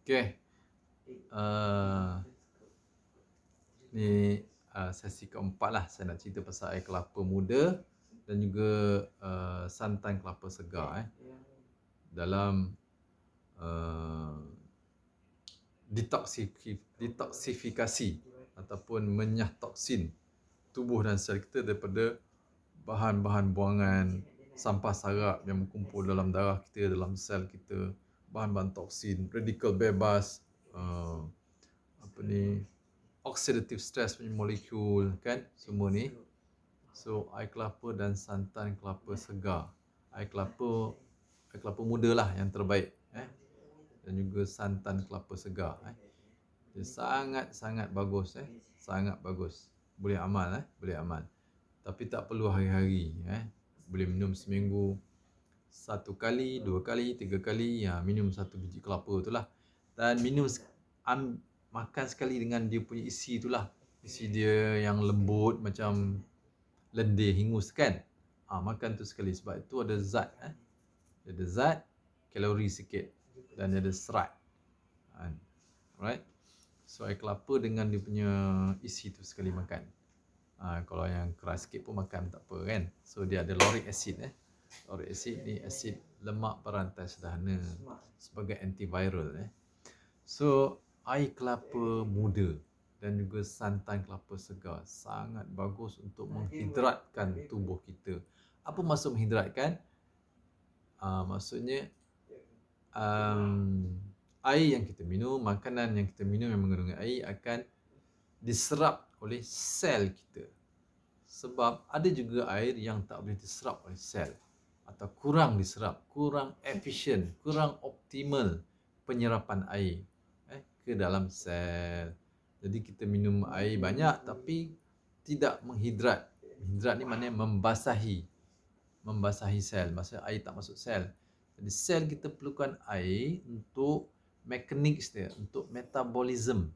Okay. Ni sesi keempat lah saya nak cerita pasal air kelapa muda dan juga santan kelapa segar dalam detoksifikasi ataupun menyah toksin tubuh dan sel kita daripada bahan-bahan buangan sampah sarap yang berkumpul dalam darah kita, dalam sel kita, bahan-bahan toksin, radikal bebas, oxidative stress punya molekul kan, semua ni. So air kelapa dan santan kelapa segar. Air kelapa muda lah yang terbaik dan juga santan kelapa segar dia sangat-sangat bagus sangat bagus. Boleh amal boleh amal. Tapi tak perlu hari-hari Boleh minum seminggu 1 kali, 2 kali, 3 kali, minum 1 biji kelapa tu lah. Dan makan sekali dengan dia punya isi tu lah. Isi dia yang lembut macam lendir hingus kan. Makan tu sekali sebab itu ada zat Dia ada zat, kalori sikit dan dia ada serat. Alright. So air kelapa dengan dia punya isi tu sekali makan. Kalau yang keras sikit pun makan tak apa kan. So dia ada lauric acid Lauric acid ni asid lemak berantai sederhana sebagai antiviral So air kelapa muda dan juga santan kelapa segar sangat bagus untuk menghidratkan tubuh kita. Apa maksud menghidratkan? Maksudnya air yang kita minum, makanan yang kita minum yang mengandungi air akan diserap oleh sel kita. Sebab ada juga air yang tak boleh diserap oleh sel atau kurang diserap, kurang efisien, kurang optimal penyerapan air ke dalam sel. Jadi kita minum air banyak tapi tidak menghidrat. Menghidrat ni maknanya membasahi sel, maksudnya air tak masuk sel. Jadi sel kita perlukan air untuk mekanik dia, untuk metabolism,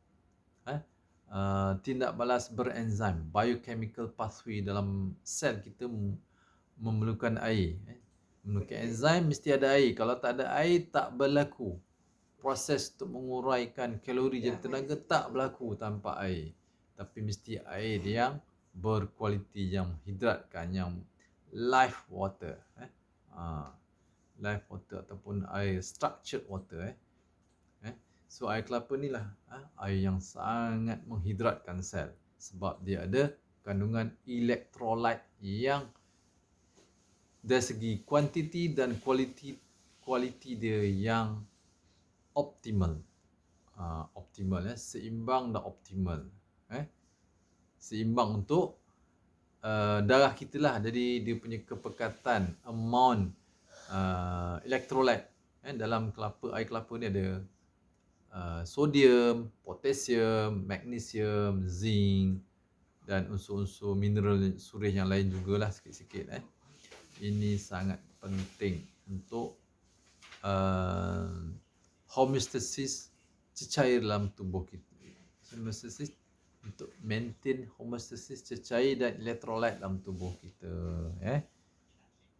tindak balas berenzim, biochemical pathway dalam sel kita memerlukan air. Memerlukan enzim mesti ada air. Kalau tak ada air tak berlaku. Proses untuk menguraikan kalori jadi tenaga tak berlaku tanpa air. Tapi mesti air yang berkualiti, yang menghidratkan, yang life water. Life water ataupun air structured water. So air kelapa ni lah air yang sangat menghidratkan sel sebab dia ada kandungan elektrolit yang dari segi kuantiti dan kualiti dia yang optimal. Seimbang dan optimal. Seimbang untuk darah kita lah. Jadi dia punya kepekatan amount elektrolit dalam air kelapa ni ada sodium, potasium, magnesium, zinc dan unsur-unsur mineral surih yang lain jugalah sikit-sikit. Ini sangat penting untuk homeostasis cecair dalam tubuh kita. Homeostasis untuk maintain homeostasis cecair dan elektrolit dalam tubuh kita.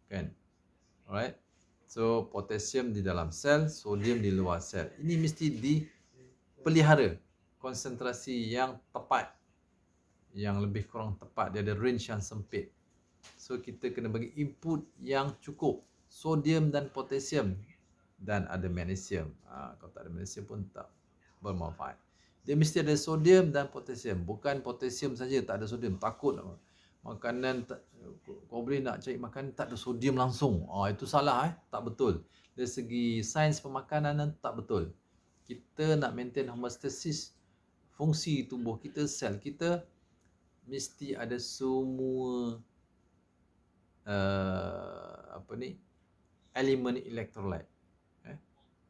Kan? Alright. So potasium di dalam sel, sodium di luar sel. Ini mesti dipelihara konsentrasi yang tepat, yang lebih kurang tepat. Dia ada range yang sempit. So kita kena bagi input yang cukup, sodium dan potasium, dan ada magnesium. Kalau tak ada magnesium pun tak bermanfaat. Dia mesti ada sodium dan potasium. Bukan potasium saja, tak ada sodium. Takut makanan kau boleh nak cari makanan tak ada sodium langsung. Itu salah tak betul. Dari segi sains pemakanan tak betul. Kita nak maintain homeostasis fungsi tubuh kita, sel kita, mesti ada semua elemen elektrolit,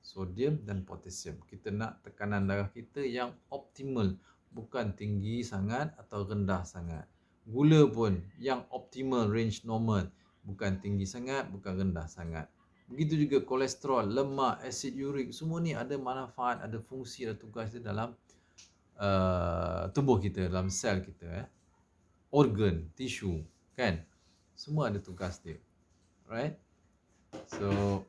sodium dan potasium. Kita nak tekanan darah kita yang optimal, bukan tinggi sangat atau rendah sangat. Gula pun yang optimal, range normal, bukan tinggi sangat, bukan rendah sangat. Begitu juga kolesterol, lemak, asid urik, semua ni ada manfaat, ada fungsi, ada tugas dia dalam tubuh kita, dalam sel kita, organ, tisu, kan? Semua ada tugas dia. Right? So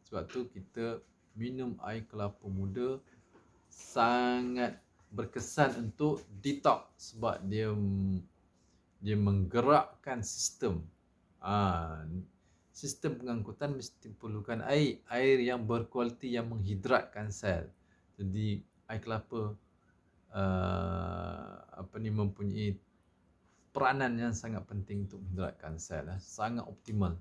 sebab tu kita minum air kelapa muda sangat berkesan untuk detox sebab dia menggerakkan sistem. Sistem pengangkutan mesti perlukan air yang berkualiti yang menghidratkan sel. Jadi air kelapa mempunyai peranan yang sangat penting untuk menghidratkan sel, sangat optimal.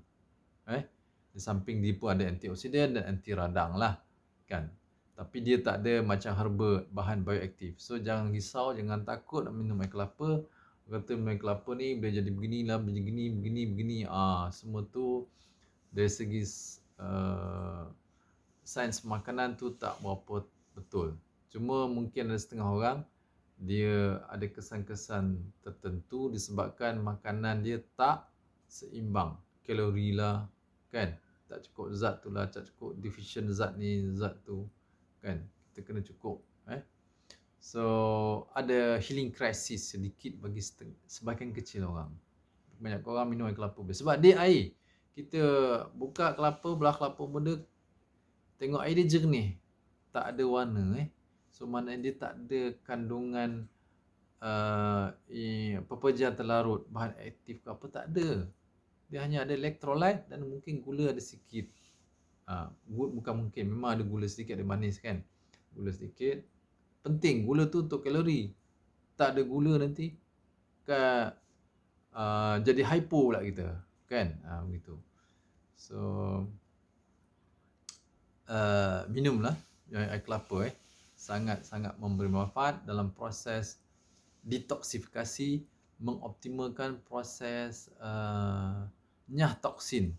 Di samping dia pun ada antioksidan dan anti radang lah, kan. Tapi dia tak ada macam herba, bahan bioaktif. So jangan risau, jangan takut nak minum air kelapa. Kata minum air kelapa ni boleh jadi beginilah, begini. Semua tu dari segi sains makanan tu tak berapa betul. Cuma mungkin ada setengah orang dia ada kesan-kesan tertentu disebabkan makanan dia tak seimbang. Kalori lah, kan. Tak cukup zat tu lah, tak cukup deficient zat ni, zat tu, kan. Kita kena cukup. So, ada healing crisis sedikit bagi sebahagian kecil orang. Banyak orang minum air kelapa. Sebab dia air. Kita buka kelapa, belah kelapa muda, tengok air dia jernih. Tak ada warna. So, maknanya dia tak ada kandungan pepeja terlarut, bahan aktif ke apa, tak ada. Dia hanya ada elektrolit dan mungkin gula ada sikit. Bukan mungkin, memang ada gula sedikit, ada manis kan. Gula sedikit. Penting, gula tu untuk kalori. Tak ada gula nanti kan, jadi hypo pula kita. Kan? Begitu. So, minumlah air kelapa. Sangat-sangat memberi manfaat dalam proses detoksifikasi, mengoptimalkan proses nyah toksin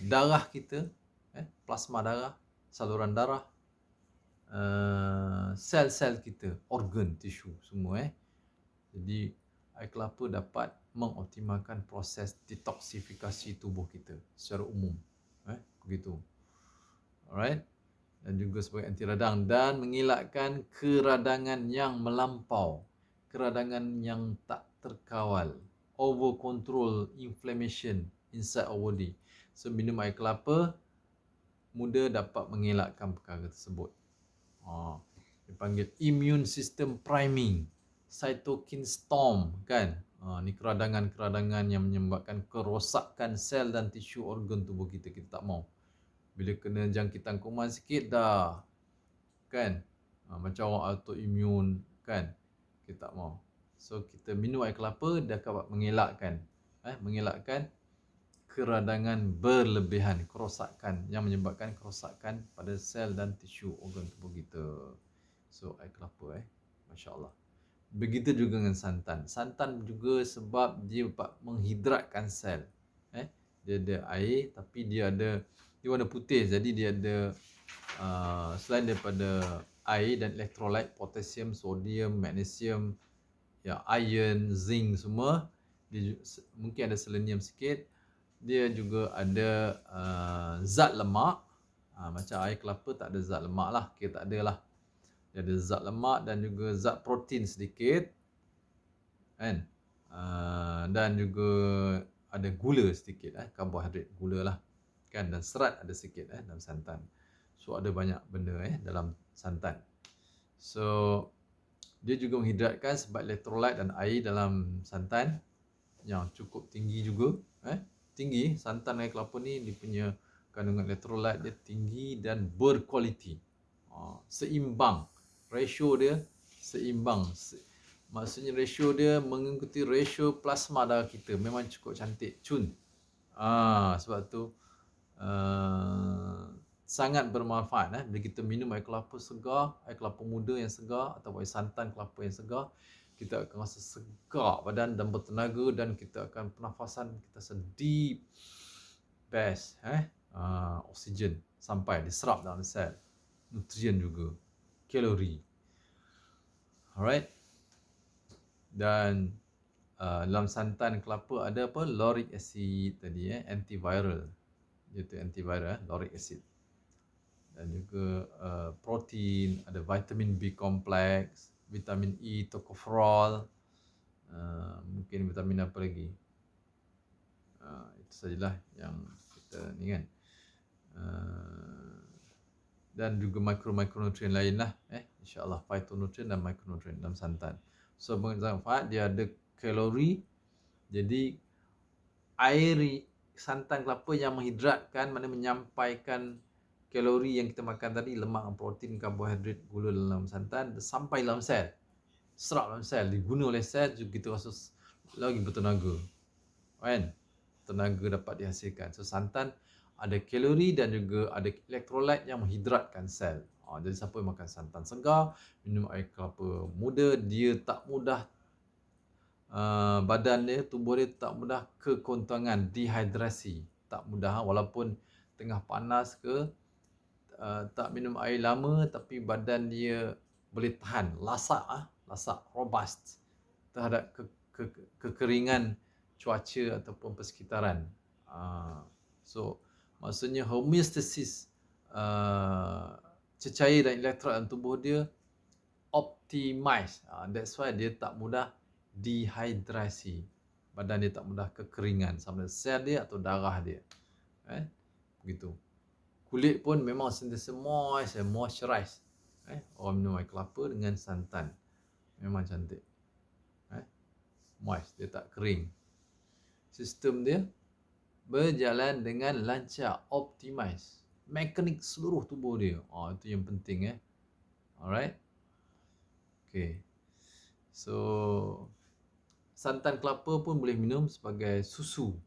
darah kita, plasma darah, saluran darah, sel-sel kita, organ, tisu semua. Jadi air kelapa dapat mengoptimalkan proses detoksifikasi tubuh kita secara umum. Begitu. Alright. Dan juga sebagai anti radang dan mengelakkan keradangan yang melampau, keradangan yang tak terkawal, over control inflammation inside our body. So minum air kelapa muda dapat mengelakkan perkara tersebut. Dipanggil immune system priming, cytokine storm, kan. Ni keradangan-keradangan yang menyebabkan kerosakan sel dan tisu organ tubuh kita. Kita tak mau. Bila kena jangkitan kuman sikit dah, kan. Macam orang autoimmune, kan. Kita tak mau. So kita minum air kelapa dia dapat mengelakkan keradangan berlebihan, kerosakan yang menyebabkan kerosakan pada sel dan tisu organ tubuh kita. So air kelapa, masya-Allah. Begitu juga dengan santan. Santan juga sebab dia dapat menghidratkan sel. Dia ada air tapi dia warna putih, jadi dia ada selain daripada air dan elektrolit, potasium, sodium, magnesium, iron, zinc semua, dia mungkin ada selenium sikit. Dia juga ada zat lemak. Macam air kelapa tak ada zat lemak lah, tak ada lah. Dia ada zat lemak dan juga zat protein sedikit, kan. Dan juga ada gula sedikit, karbohidrat, gula lah, kan. Dan serat ada sikit dalam santan. So ada banyak benda dalam santan. So dia juga menghidratkan sebab elektrolit dan air dalam santan yang cukup tinggi juga. Tinggi santan air kelapa ni, dia punya kandungan elektrolit dia tinggi dan berkualiti. Seimbang. Ratio dia seimbang. Maksudnya ratio dia mengikuti ratio plasma darah kita. Memang cukup cantik, cun. Sebab tu sangat bermanfaat bila kita minum air kelapa segar, air kelapa muda yang segar atau air santan kelapa yang segar, kita akan rasa segar badan dan bertenaga, dan kita akan pernafasan kita deep, best, oksigen sampai diserap dalam sel, nutrien juga, kalori. Alright. Dan dalam santan kelapa ada apa? Lauric acid tadi, antiviral. Iaitu antiviral, lauric acid. Dan juga protein, ada vitamin B kompleks, vitamin E, tocopherol, mungkin vitamin apa lagi. Itu sajalah yang kita ni, kan. dan juga mikronutrien lain lah, insyaAllah phytonutrien dan mikronutrien dalam santan. So bermanfaat, dia ada kalori, jadi air santan kelapa yang menghidratkan, mana menyampaikan kalori yang kita makan tadi, lemak, protein, karbohidrat, gula dalam santan sampai dalam sel, serap dalam sel, diguna oleh sel, juga kita rasa lagi bertenaga, kan? Tenaga dapat dihasilkan. So santan ada kalori dan juga ada elektrolit yang menghidratkan sel. Jadi siapa yang makan santan segar, minum air kelapa muda, dia tak mudah badan dia, tubuh dia tak mudah kekontangan, dehidrasi. Tak mudah, walaupun tengah panas ke, tak minum air lama, tapi badan dia boleh tahan, lasak, robust terhadap kekeringan cuaca ataupun persekitaran. So maksudnya homeostasis cecair dan elektrolit dalam tubuh dia optimize. That's why dia tak mudah dehidrasi. Badan dia tak mudah kekeringan sama ada sel dia atau darah dia. Begitu. Kulit pun memang sentiasa moist and moisturize. Orang minum air kelapa dengan santan, memang cantik. Moist, dia tak kering. Sistem dia berjalan dengan lancar, optimize. Mekanik seluruh tubuh dia. Itu yang penting. Alright. Okay. So santan kelapa pun boleh minum sebagai susu.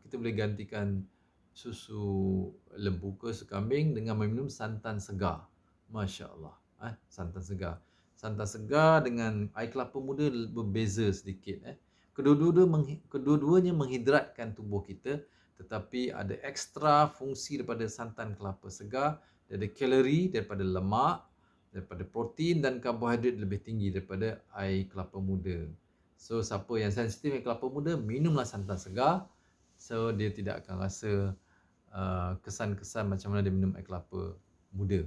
Kita boleh gantikan susu lembu ke susu kambing dengan meminum santan segar. Masya Allah. Santan segar. Santan segar dengan air kelapa muda berbeza sedikit. Kedua-duanya menghidratkan tubuh kita, tetapi ada ekstra fungsi daripada santan kelapa segar. Dia ada kalori daripada lemak, daripada protein dan karbohidrat lebih tinggi daripada air kelapa muda. So siapa yang sensitif air kelapa muda, minumlah santan segar. So dia tidak akan rasa kesan-kesan macam mana dia minum air kelapa muda.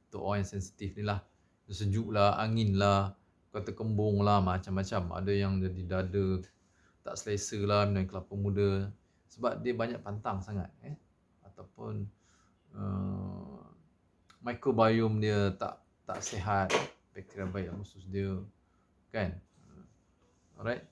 Untuk orang yang sensitif ni lah, sejuk lah, angin lah, kata kembung lah, macam-macam. Ada yang jadi dada tak selesa lah minum air kelapa muda, sebab dia banyak pantang sangat, ataupun microbiome dia tak sihat, bakteria baik dalam usus dia, kan? Alright.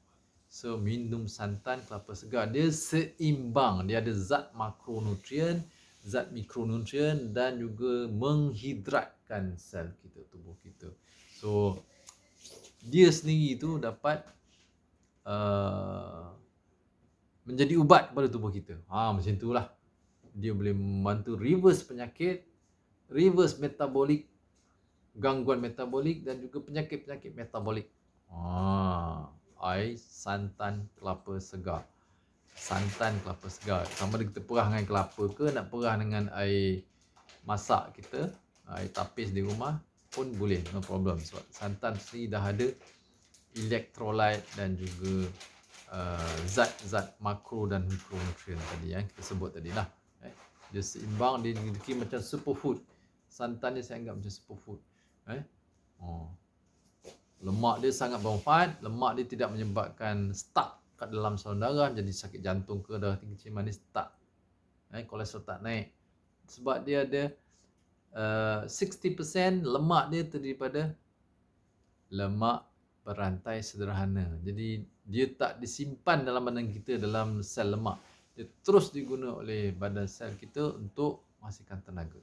So minum santan kelapa segar, dia seimbang, dia ada zat makronutrien, zat mikronutrien dan juga menghidratkan sel kita, tubuh kita. So dia sendiri tu dapat menjadi ubat kepada tubuh kita. Macam itulah. Dia boleh membantu reverse penyakit, reverse metabolik, gangguan metabolik dan juga penyakit-penyakit metabolik. Air santan kelapa segar. Santan kelapa segar. Sama ada kita perah dengan kelapa ke, nak perah dengan air masak kita, air tapis di rumah pun boleh, no problem. Sebab santan sendiri dah ada elektrolit dan juga zat-zat makro dan mikronutrien tadi yang kita sebut tadi lah. Dia seimbang, dia dikira macam superfood. Santan ni saya anggap macam superfood. Lemak dia sangat bermanfaat. Lemak dia tidak menyebabkan stuck kat dalam saluran darah, jadi sakit jantung ke, darah tinggi, kencing manis, tak. Kolesterol tak naik. Sebab dia ada 60% lemak dia terdiri daripada lemak berantai sederhana. Jadi dia tak disimpan dalam badan kita dalam sel lemak. Dia terus diguna oleh badan sel kita untuk menghasilkan tenaga.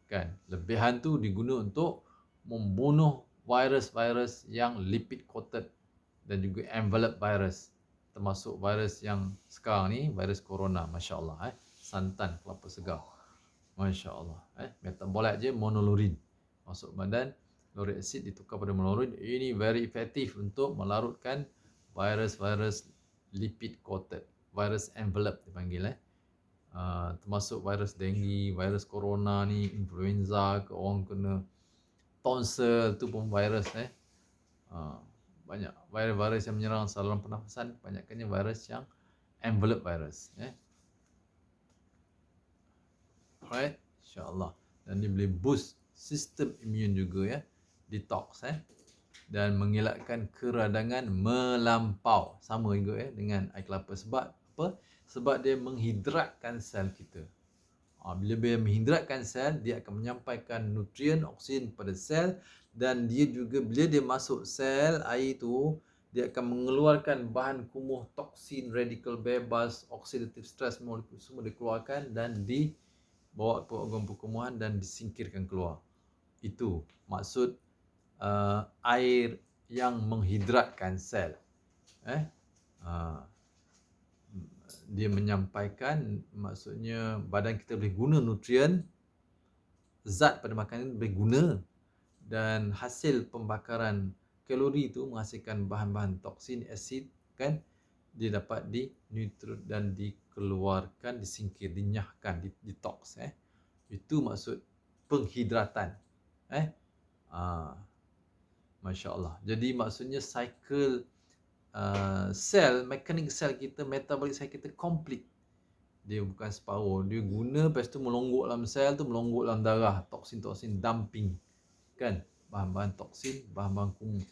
Kan? Lebihan tu diguna untuk membunuh virus-virus yang lipid coated dan juga envelope virus, termasuk virus yang sekarang ni, virus corona. Masya Allah. Santan kelapa segar. Masya Allah. Metabolit je monolurin masuk badan, lauric acid ditukar pada monolurin. Ini very effective untuk melarutkan virus-virus lipid coated, virus envelope dipanggil. Termasuk virus dengue, virus corona ni, influenza ke, orang kena tonsil tu pun virus. Banyak virus-virus yang menyerang saluran pernafasan, banyakkannya virus yang envelope virus. Alright, insya-Allah. Dan dia boleh boost sistem imun juga, detox, dan mengelakkan keradangan melampau. Sama juga dengan air kelapa. Sebab apa? Sebab dia menghidratkan sel kita. Bila dia menghidratkan sel, dia akan menyampaikan nutrien, oksigen kepada sel, dan dia juga bila dia masuk sel air tu, dia akan mengeluarkan bahan kumuh, toksin, radikal bebas, oxidative stress, molekul semua dikeluarkan dan dibawa ke organ perkumuhan dan disingkirkan keluar. Itu maksud air yang menghidratkan sel. Dia menyampaikan, maksudnya badan kita boleh guna nutrien, zat pada makanan boleh guna, dan hasil pembakaran kalori itu menghasilkan bahan-bahan toksin, asid, kan, dia dapat dineutral dan dikeluarkan, disingkir, dinyahkan, detox. Itu maksud penghidratan. Masya Allah. Jadi maksudnya cycle sel, mekanik sel kita, metabolik sel kita komplit. Dia bukan separuh. Dia guna, lepas tu melonggok dalam sel tu, melonggok dalam darah. Toksin-toksin dumping. Kan? Bahan-bahan toksin, bahan-bahan kumuh.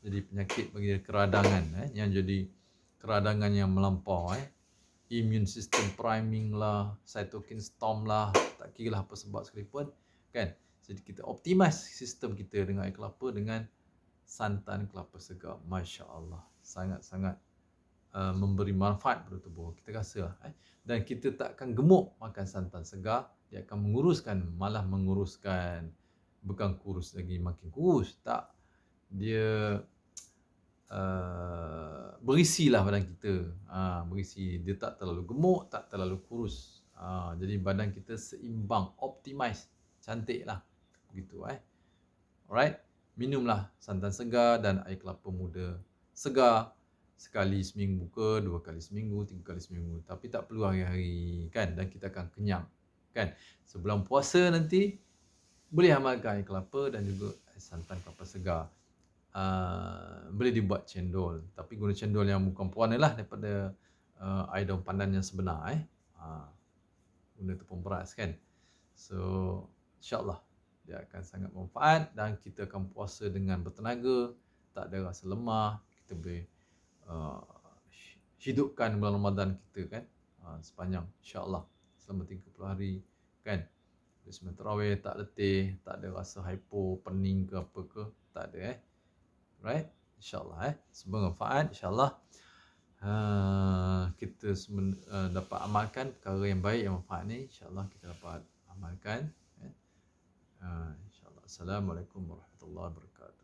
Jadi penyakit bagi dia keradangan. Yang jadi keradangan yang melampau. Immune system priming lah, cytokine storm lah. Tak kira lah apa sebab sekalipun. Kan? Jadi kita optimize sistem kita dengan air kelapa, dengan santan kelapa segar. Masya Allah. Sangat-sangat memberi manfaat pada tubuh. Kita rasa lah. Dan kita tak akan gemuk makan santan segar. Dia akan menguruskan, malah menguruskan. Bukan kurus lagi, makin kurus. Tak. Dia berisilah badan kita. Berisi. Dia tak terlalu gemuk, tak terlalu kurus. Jadi badan kita seimbang, optimize. Cantik lah. Begitu. Alright. Minumlah santan segar dan air kelapa muda segar. Sekali seminggu ke, 2 kali seminggu, 3 kali seminggu. Tapi tak perlu hari-hari, kan? Dan kita akan kenyang, kan? Sebelum puasa nanti, boleh amalkan air kelapa dan juga santan kelapa segar. Boleh dibuat cendol. Tapi guna cendol yang bukan pewarna lah, daripada air daun pandan yang sebenar. Guna tepung beras, kan? So, insyaAllah dia akan sangat manfaat dan kita akan puasa dengan bertenaga, tak ada rasa lemah. Kita boleh hidupkan bulan Ramadan kita, kan, sepanjang insya-Allah selama 30 hari, kan. Sembahyang tarawih tak letih, tak ada rasa hypo, pening ke apa ke, tak ada. Right, insya-Allah. Semoga manfaat insya-Allah. Kita dapat amalkan perkara yang baik, yang manfaat ni, insya-Allah kita dapat amalkan. InsyaAllah. Assalamualaikum warahmatullahi wabarakatuh.